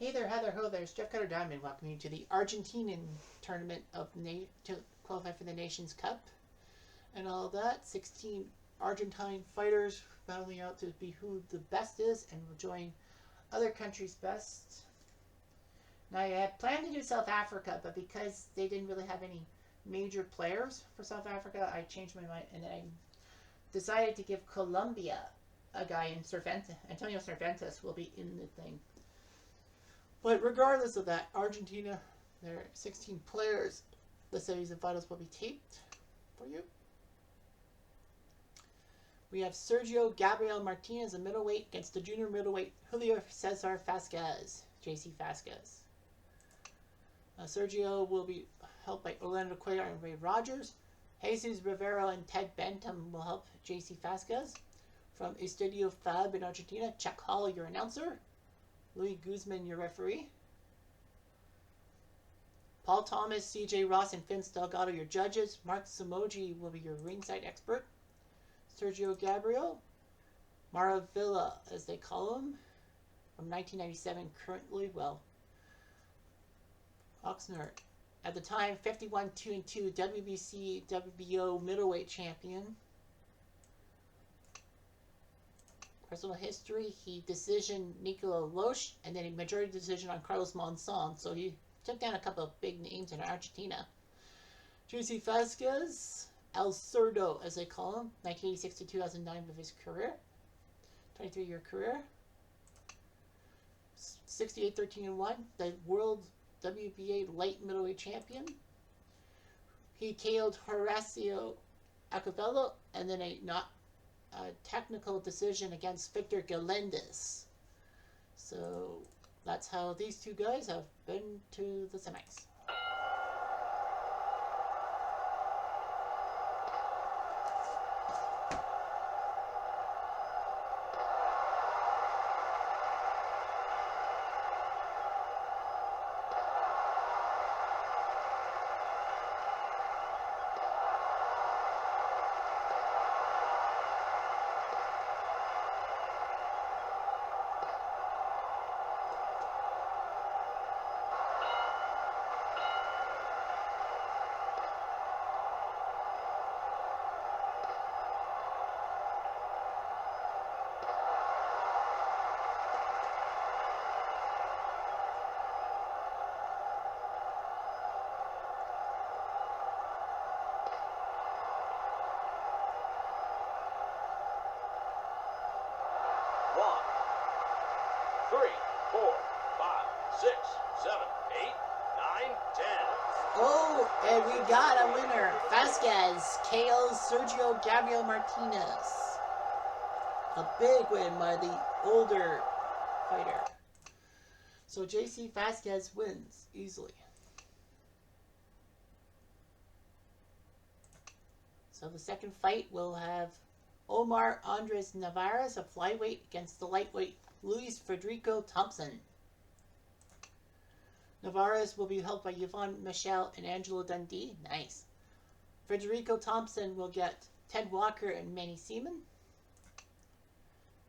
Hey there, Heather. Ho, there's Jeff Cutter Diamond. Welcome you to the Argentinian tournament to qualify for the Nations Cup and all that. 16 Argentine fighters battling out to be who the best is and will join other countries' best. Now, I had planned to do South Africa, but because they didn't really have any major players for South Africa, I changed my mind and I decided to give Colombia a guy in Cervantes. Antonio Cervantes will be in the thing. But regardless of that, Argentina, there are 16 players. The series of finals will be taped for you. We have Sergio Gabriel Martinez, a middleweight, against the junior middleweight Julio Cesar Vasquez, JC Vasquez. Sergio will be helped by Orlando Cuellar and Ray Rogers. Jesus Rivero and Ted Bantam will help JC Vasquez. From Estadio Fab in Argentina, Chuck Hall, your announcer. Louis Guzman, your referee. Paul Thomas, CJ Ross, and Vince Delgado, your judges. Mark Samoji will be your ringside expert. Sergio Gabriel. Maravilla, as they call him. From 1997, currently, well, Oxnard. At the time, 51-2-2 WBC, WBO middleweight champion. Personal history, he decisioned Nicola Loesch and then a majority decision on Carlos Monzon. So he took down a couple of big names in Argentina. JC Vasquez, El Zurdo, as they call him, 1986 to 2009 of his career. 23-year career. 68-13-1, the world WBA light middleweight champion. He KO'd Horacio Acabello and then a technical decision against Victor Galindez. So that's how these two guys have been to the semis. Oh, and we got a winner. Vasquez KOs Sergio Gabriel Martinez. A big win by the older fighter. So JC Vasquez wins easily. So the second fight will have Omar Andres Navarez, a flyweight, against the lightweight Luis Federico Thompson. Navarez will be helped by Yvonne Michelle and Angela Dundee. Nice. Federico Thompson will get Ted Walker and Manny Seaman.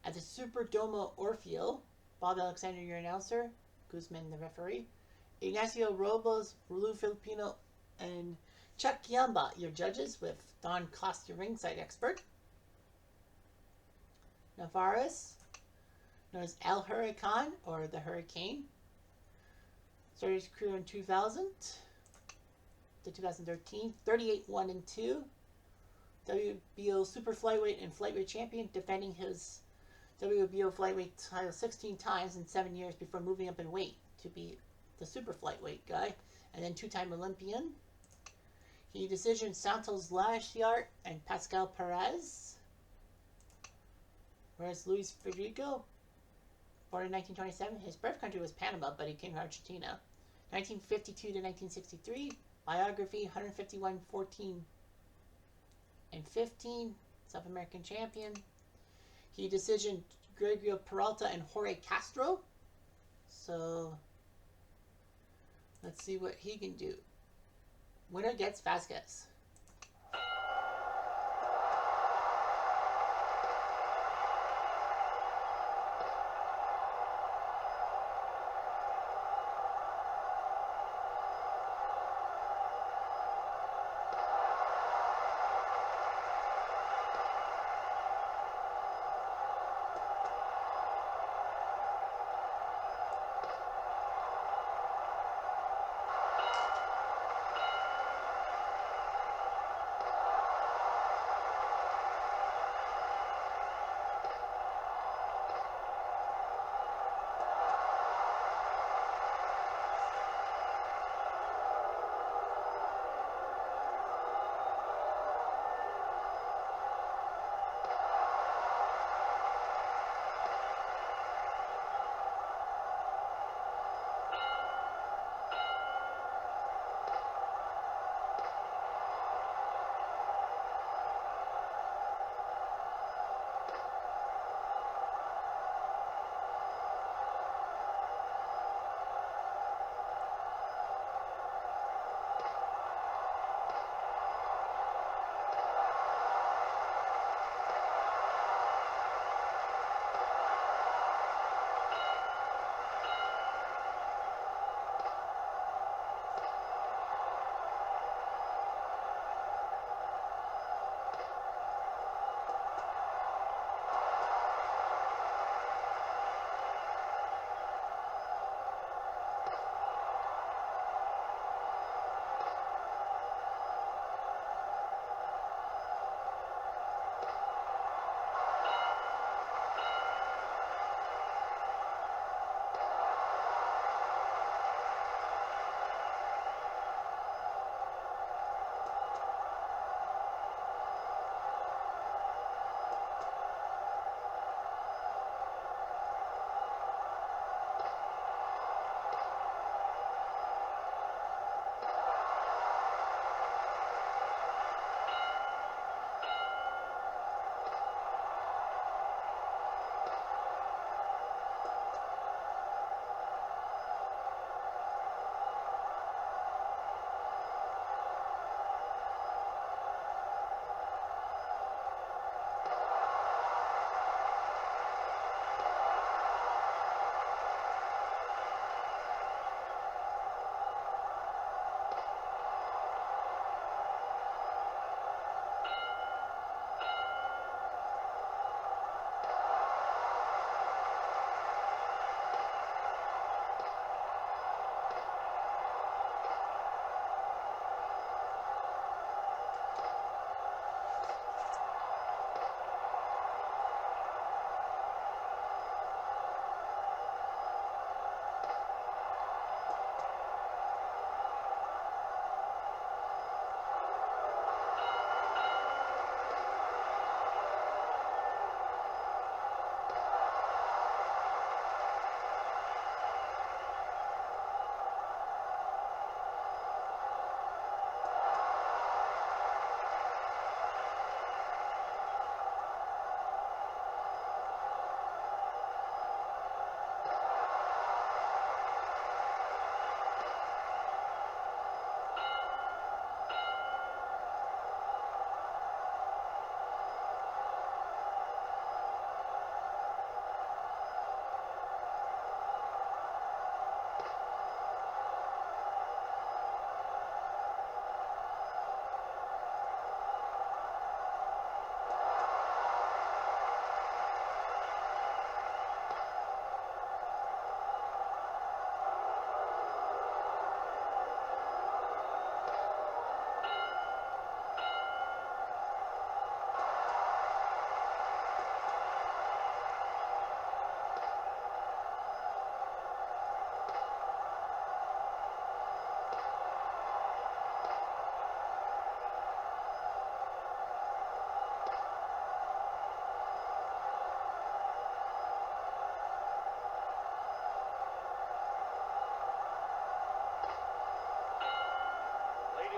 At the Superdomo Orfeo, Bob Alexander, your announcer. Guzman, the referee. Ignacio Robles, Lou Filipino, and Chuck Yamba, your judges, with Don Costa, ringside expert. Navarez, known as El Huracan, or the Hurricane. Started his career in 2000 to 2013. 38-1-2. WBO super flyweight and flyweight champion, defending his WBO flyweight title 16 times in 7 years before moving up in weight to be the super flyweight guy, and then two-time Olympian. He decisioned Santos Lasciart and Pascal Perez. Whereas Luis Federico, born in 1927, his birth country was Panama, but he came to Argentina. 1952 to 1963, biography 151, 14, and 15, South American champion. He decisioned Gregorio Peralta and Jorge Castro. So let's see what he can do. Winner gets Vasquez.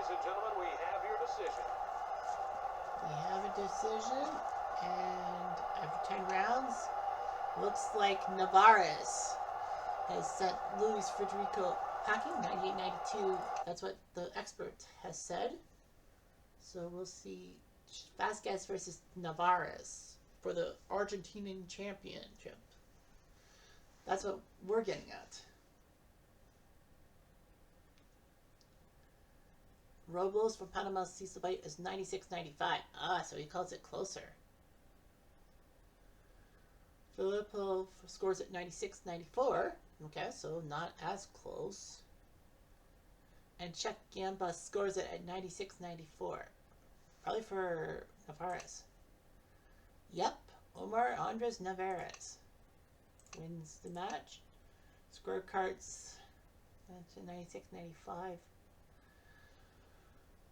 ladies and gentlemen, we have your decision. We have a decision, and after 10 rounds, looks like Navarez has sent Luis Federico packing, 98-92. That's what the expert has said. So we'll see Vasquez versus Navarez for the Argentinian championship. That's what we're getting at. Robles for Panama sees the bite is 96-95. So he calls it closer. Filippo scores at 96-94. Okay, so not as close. And Czech Gamba scores it at 96-94. Probably for Navarez. Yep, Omar Andres Navarez wins the match. Scorecards to 96-95.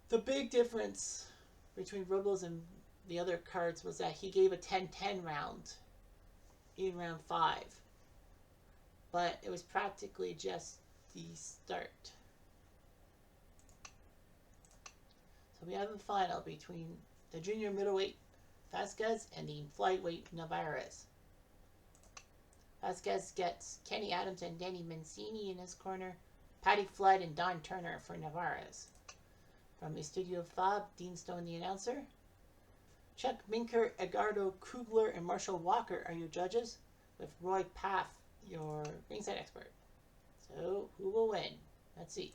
The big difference between Robles and the other cards was that he gave a 10-10 round in round 5. But it was practically just the start. So we have a final between the junior middleweight Vasquez and the flyweight Navarez. Vasquez gets Kenny Adams and Danny Mancini in his corner. Patty Flood and Don Turner for Navarez. From the Studio Fob, Dean Stone the announcer. Chuck Minker, Edgardo Kugler, and Marshall Walker are your judges, with Roy Paff, your ringside expert. So, who will win? Let's see.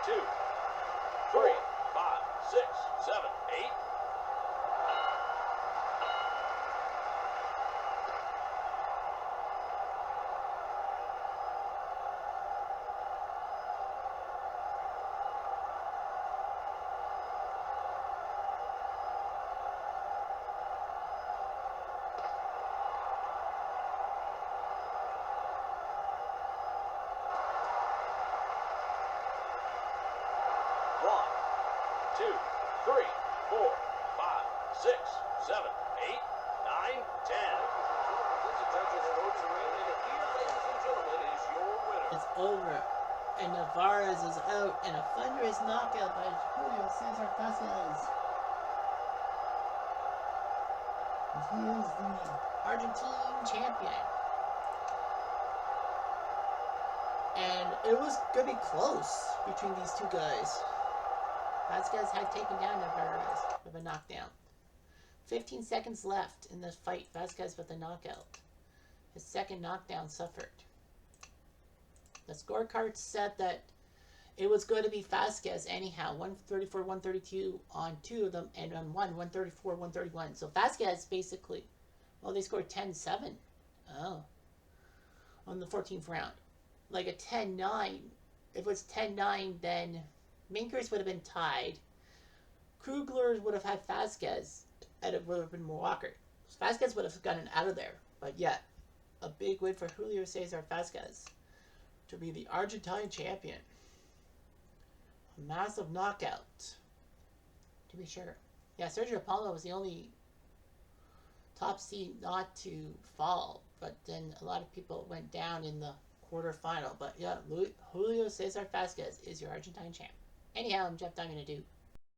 2, 3, 5, 6, 7, 8. One, 2, 3, 4, 5, 6, 7, 8, 9, 10. The judges' votes are in, and here, ladies and gentlemen, is your winner. It's over. And Navarez is out, and a thunderous knockout by Julio Cesar Vasquez. He is the Argentine champion. And it was going to be close between these two guys. Vasquez had taken down Navarez with a knockdown. 15 seconds left in the fight. Vasquez with a knockout. His second knockdown suffered. The scorecard said that it was going to be Vasquez anyhow. 134, 132 on two of them, and on one, 134, 131. So Vasquez basically, well, they scored 10-7. Oh. On the 14th round. Like a 10-9. If it was 10-9, then Minkers would have been tied. Krugler would have had Vasquez, and it would have been Walker. Vasquez would have gotten out of there. But yet, a big win for Julio Cesar Vasquez to be the Argentine champion. A massive knockout, to be sure. Yeah, Sergio Palma was the only top seed not to fall, but then a lot of people went down in the quarterfinal. But yeah, Julio Cesar Vasquez is your Argentine champ. Anyhow, I'm Jeff Diamond.